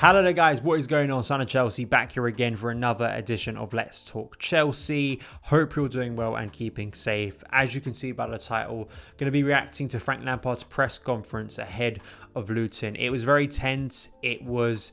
Hello there guys, what is going on? SonOfChelsea back here again for another edition of Let's Talk Chelsea. Hope you're doing well and keeping safe. As you can see by the title, going to be reacting to Frank Lampard's press conference ahead of Luton. It was very tense. It was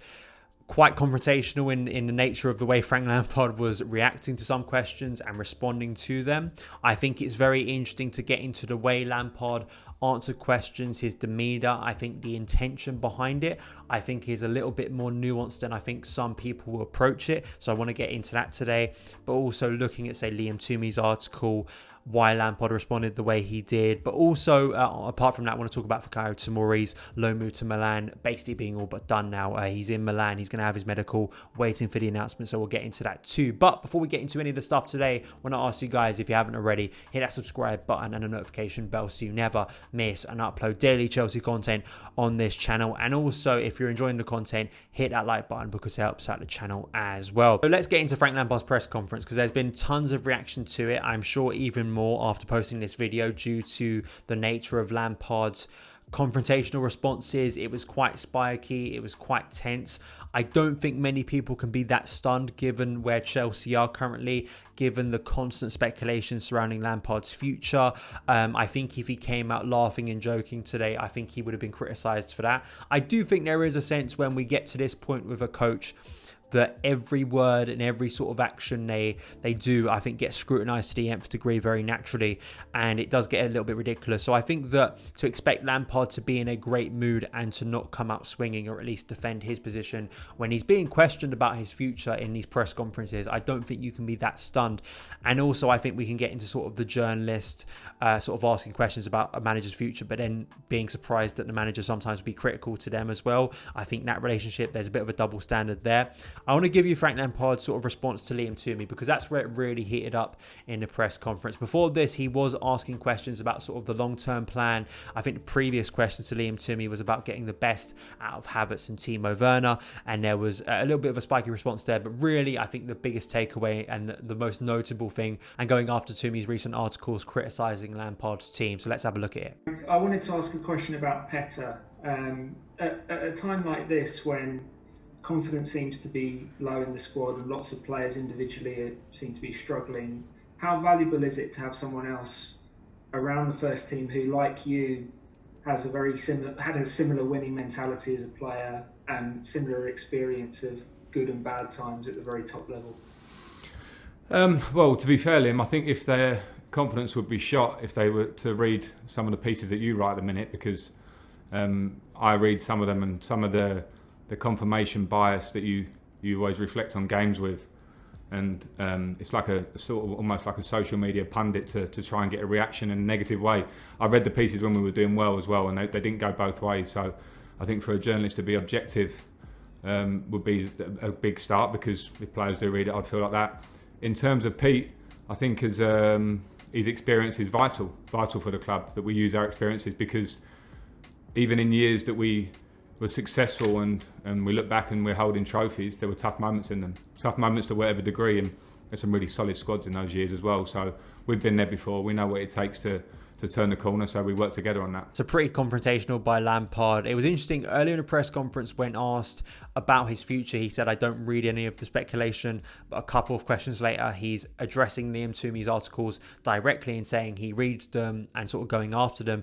quite confrontational in the nature of the way Frank Lampard was reacting to some questions and responding to them. I think it's very interesting to get into the way Lampard answered questions, his demeanour. I think the intention behind it, I think, is a little bit more nuanced than I think some people will approach it. So I want to get into that today, but also looking at, say, Liam Toomey's article, why Lampard responded the way he did. But also, apart from that, I want to talk about Fikayo Tomori's loan move to Milan, basically being all but done now. He's in Milan. He's going to have his medical, waiting for the announcement. So we'll get into that too. But before we get into any of the stuff today, I want to ask you guys, if you haven't already, hit that subscribe button and a notification bell so you never miss and upload daily Chelsea content on this channel. And also, if you're enjoying the content, hit that like button because it helps out the channel as well. So let's get into Frank Lampard's press conference, because there's been tons of reaction to it. I'm sure even more after posting this video due to the nature of Lampard's confrontational responses. It was quite spiky. It was quite tense. I don't think many people can be that stunned given where Chelsea are currently, given the constant speculation surrounding Lampard's future. I think if he came out laughing and joking today, I think he would have been criticised for that. I do think there is a sense when we get to this point with a coach that every word and every sort of action they do, I think, gets scrutinised to the nth degree very naturally, and it does get a little bit ridiculous. So I think that to expect Lampard to be in a great mood and to not come out swinging, or at least defend his position when he's being questioned about his future in these press conferences, I don't think you can be that stunned. And also, I think we can get into sort of the journalist sort of asking questions about a manager's future, but then being surprised that the manager sometimes be critical to them as well. I think that relationship, there's a bit of a double standard there. I want to give you Frank Lampard's sort of response to Liam Toomey, because that's where it really heated up in the press conference. Before this, he was asking questions about sort of the long-term plan. I think the previous question to Liam Toomey was about getting the best out of Havertz and Timo Werner, and there was a little bit of a spiky response there. But really, I think the biggest takeaway and the most notable thing, and going after Toomey's recent articles criticising Lampard's team. So let's have a look at it. I wanted to ask a question about Peta. At a time like this, when confidence seems to be low in the squad and lots of players individually seem to be struggling, how valuable is it to have someone else around the first team who, like you, has had a similar winning mentality as a player and similar experience of good and bad times at the very top level? Well, to be fair, Liam, I think if their confidence would be shot if they were to read some of the pieces that you write at the minute, because I read some of them, and some of the confirmation bias that you always reflect on games with, and it's like a sort of almost like a social media pundit to try and get a reaction in a negative way. I read the pieces when we were doing well as well, and they didn't go both ways. So I think for a journalist to be objective would be a big start, because if players do read it, I'd feel like that. In terms of Pete, I think his experience is vital for the club, that we use our experiences, because even in years that we were successful and we look back and we're holding trophies, there were tough moments in them. Tough moments to whatever degree, and there's some really solid squads in those years as well. So we've been there before. We know what it takes to turn the corner, so we work together on that. So pretty confrontational by Lampard. It was interesting, earlier in the press conference when asked about his future, he said, I don't read any of the speculation, but a couple of questions later, he's addressing Liam Toomey's articles directly and saying he reads them and sort of going after them.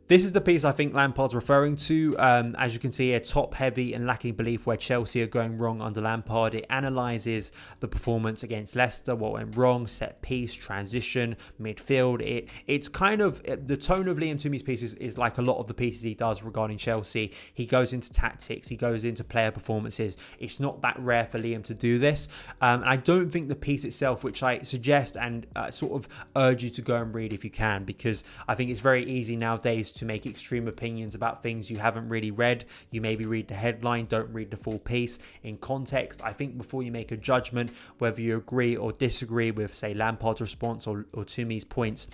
This is the piece I think Lampard's referring to. As you can see here, top heavy and lacking belief where Chelsea are going wrong under Lampard. It analyses the performance against Leicester, what went wrong, set piece, transition, midfield. It's kind of, the tone of Liam Toomey's pieces is like a lot of the pieces he does regarding Chelsea. He goes into tactics, he goes into player performances. It's not that rare for Liam to do this. And I don't think the piece itself, which I suggest and sort of urge you to go and read if you can, because I think it's very easy nowadays to make extreme opinions about things you haven't really read. You maybe read the headline, don't read the full piece in context. I think before you make a judgment, whether you agree or disagree with, say, Lampard's response or Toomey's points,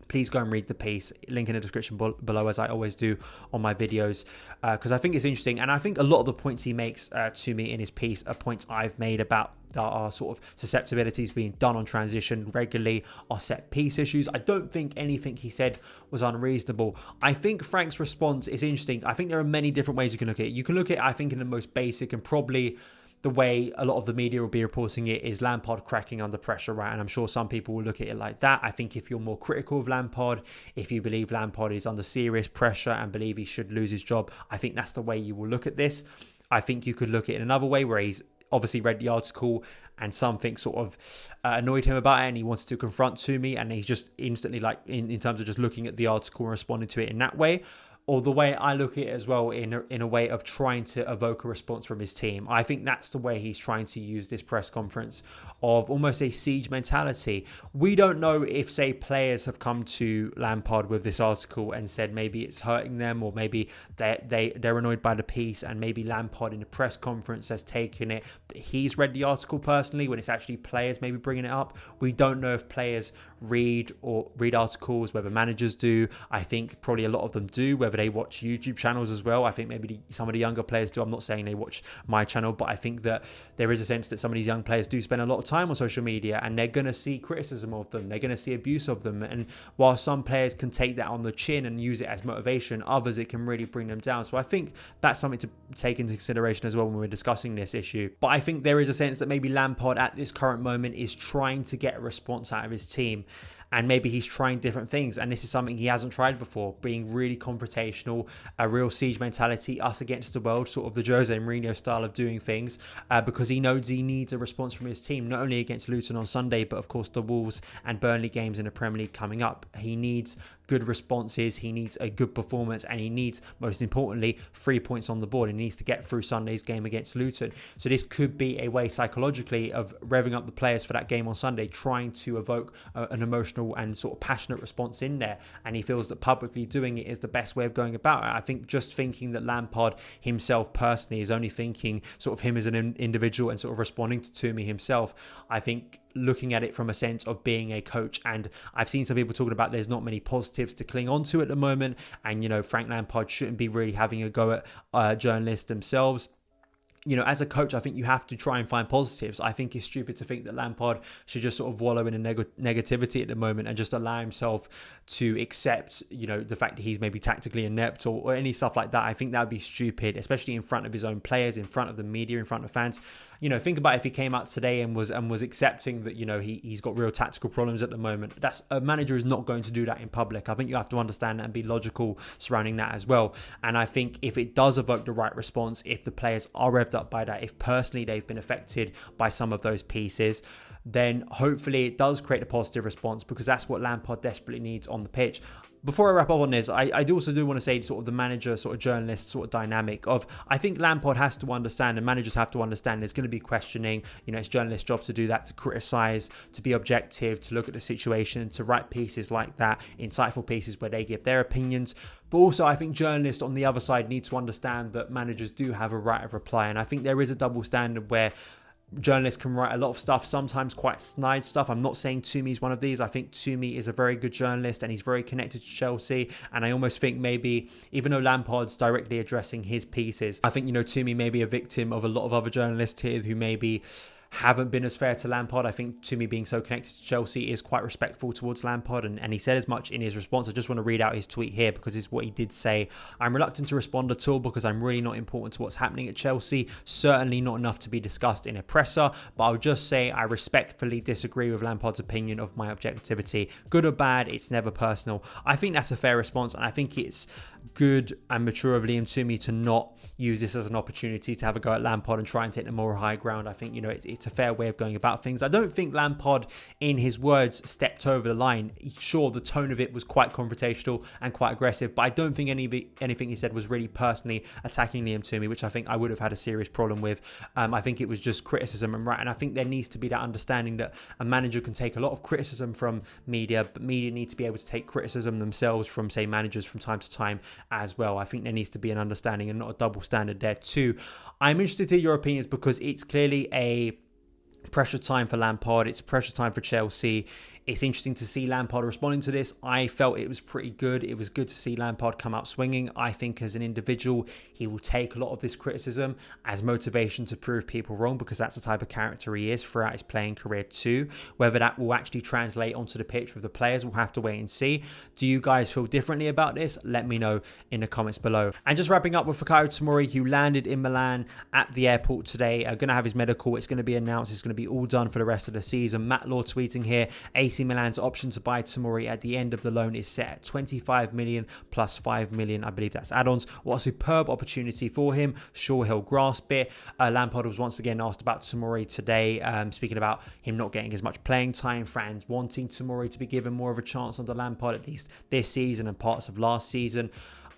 please go and read the piece. Link in the description below, as I always do on my videos, because I think it's interesting. And I think a lot of the points he makes to me in his piece are points I've made about our sort of susceptibilities being done on transition regularly, our set piece issues. I don't think anything he said was unreasonable. I think Frank's response is interesting. I think there are many different ways you can look at it. You can look at it, I think, in the most basic and probably the way a lot of the media will be reporting it is Lampard cracking under pressure, right? And I'm sure some people will look at it like that. I think if you're more critical of Lampard, if you believe Lampard is under serious pressure and believe he should lose his job, I think that's the way you will look at this. I think you could look at it another way where he's obviously read the article and something sort of annoyed him about it and he wanted to confront Tomori, and he's just instantly, like, in terms of just looking at the article and responding to it in that way. Or the way I look at it as well, in a way of trying to evoke a response from his team. I think that's the way he's trying to use this press conference, of almost a siege mentality. We don't know if, say, players have come to Lampard with this article and said maybe it's hurting them, or maybe they're annoyed by the piece, and maybe Lampard in the press conference has taken it. He's read the article personally when it's actually players maybe bringing it up. We don't know if players read articles, whether managers do. I think probably a lot of them do, whether they watch YouTube channels as well. I think maybe some of the younger players do. I'm not saying they watch my channel, but I think that there is a sense that some of these young players do spend a lot of time on social media, and they're going to see criticism of them. They're going to see abuse of them. And while some players can take that on the chin and use it as motivation, others it can really bring them down. So I think that's something to take into consideration as well when we're discussing this issue. But I think there is a sense that maybe Lampard at this current moment is trying to get a response out of his team. And maybe he's trying different things. And this is something he hasn't tried before, being really confrontational, a real siege mentality, us against the world, sort of the Jose Mourinho style of doing things, because he knows he needs a response from his team, not only against Luton on Sunday, but of course the Wolves and Burnley games in the Premier League coming up. He needs good responses, he needs a good performance, and he needs, most importantly, 3 points on the board. He needs to get through Sunday's game against Luton. So this could be a way psychologically of revving up the players for that game on Sunday, trying to evoke an emotional and sort of passionate response in there. And he feels that publicly doing it is the best way of going about it. I think just thinking that Lampard himself personally is only thinking sort of him as an individual and sort of responding to Tomori himself, I think looking at it from a sense of being a coach, and I've seen some people talking about there's not many positives to cling on to at the moment, and you know, Frank Lampard shouldn't be really having a go at journalists themselves. You know, as a coach, I think you have to try and find positives. I think it's stupid to think that Lampard should just sort of wallow in a negativity at the moment and just allow himself to accept, you know, the fact that he's maybe tactically inept or any stuff like that. I think that would be stupid, especially in front of his own players, in front of the media, in front of fans. You know, think about if he came out today and was accepting that, you know, he's got real tactical problems at the moment. That's, a manager is not going to do that in public. I think you have to understand that and be logical surrounding that as well. And I think if it does evoke the right response, if the players are revved up by that, if personally they've been affected by some of those pieces, then hopefully it does create a positive response, because that's what Lampard desperately needs on the pitch. Before I wrap up on this, I do also want to say sort of the manager, sort of journalist sort of dynamic of, I think Lampard has to understand, and managers have to understand, there's going to be questioning. You know, it's journalists' job to do that, to criticise, to be objective, to look at the situation, to write pieces like that, insightful pieces where they give their opinions. But also, I think journalists on the other side need to understand that managers do have a right of reply. And I think there is a double standard where journalists can write a lot of stuff, sometimes quite snide stuff. I'm not saying Tomori is one of these. I think Tomori is a very good journalist and he's very connected to Chelsea. And I almost think maybe, even though Lampard's directly addressing his pieces, I think, you know, Tomori may be a victim of a lot of other journalists here who maybe haven't been as fair to Lampard. I think Tomori, being so connected to Chelsea, is quite respectful towards Lampard, and he said as much in his response. I just want to read out his tweet here because it's what he did say. I'm reluctant to respond at all because I'm really not important to what's happening at Chelsea, certainly not enough to be discussed in a presser, but I'll just say I respectfully disagree with Lampard's opinion of my objectivity. Good or bad, it's never personal. I think that's a fair response, and I think it's good and mature of Liam Tomori to not use this as an opportunity to have a go at Lampard and try and take the moral high ground. I think, you know, it's a fair way of going about things. I don't think Lampard, in his words, stepped over the line. Sure, the tone of it was quite confrontational and quite aggressive, but I don't think anything he said was really personally attacking Liam Tomori, which I think I would have had a serious problem with. I think it was just criticism, and I think there needs to be that understanding that a manager can take a lot of criticism from media, but media need to be able to take criticism themselves from, say, managers from time to time as well. I think there needs to be an understanding and not a double standard there too. I'm interested to hear your opinions because it's clearly a pressure time for Lampard. It's a pressure time for Chelsea. It's interesting to see Lampard responding to this. I felt it was pretty good. It was good to see Lampard come out swinging. I think as an individual, he will take a lot of this criticism as motivation to prove people wrong, because that's the type of character he is throughout his playing career too. Whether that will actually translate onto the pitch with the players, we'll have to wait and see. Do you guys feel differently about this? Let me know in the comments below. And just wrapping up with Fikayo Tomori, who landed in Milan at the airport today. Going to have his medical. It's going to be announced. It's going to be all done for the rest of the season. Matt Law tweeting here, AC Milan's option to buy Tomori at the end of the loan is set at 25 million plus 5 million. I believe that's add-ons. What a superb opportunity for him. Sure, he'll grasp it. Lampard was once again asked about Tomori today, speaking about him not getting as much playing time, fans wanting Tomori to be given more of a chance under Lampard, at least this season and parts of last season.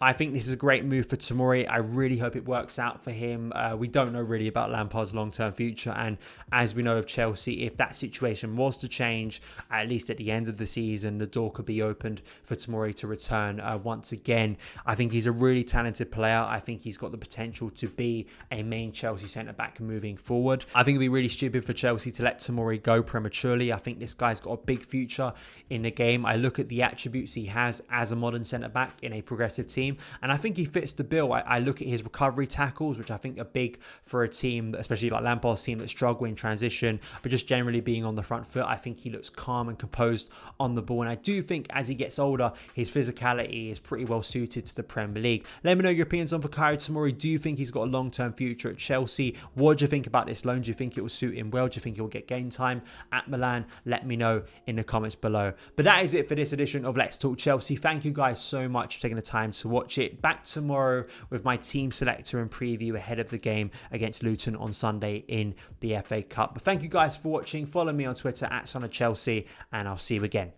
I think this is a great move for Tomori. I really hope it works out for him. We don't know really about Lampard's long-term future. And as we know of Chelsea, if that situation was to change, at least at the end of the season, the door could be opened for Tomori to return once again. I think he's a really talented player. I think he's got the potential to be a main Chelsea centre-back moving forward. I think it'd be really stupid for Chelsea to let Tomori go prematurely. I think this guy's got a big future in the game. I look at the attributes he has as a modern centre-back in a progressive team, and I think he fits the bill. I look at his recovery tackles, which I think are big for a team, especially like Lampard's team, that struggle in transition, but just generally being on the front foot. I think he looks calm and composed on the ball, and I do think as he gets older, his physicality is pretty well suited to the Premier League. Let me know your opinions on Fikayo Tomori. Do you think he's got a long-term future at Chelsea? What do you think about this loan? Do you think it will suit him well? Do you think he'll get game time at Milan? Let me know in the comments below. But that is it for this edition of Let's Talk Chelsea. Thank you guys so much for taking the time to watch it. Back tomorrow with my team selector and preview ahead of the game against Luton on Sunday in the FA Cup. But thank you guys for watching. Follow me on Twitter at SonOfChelsea, and I'll see you again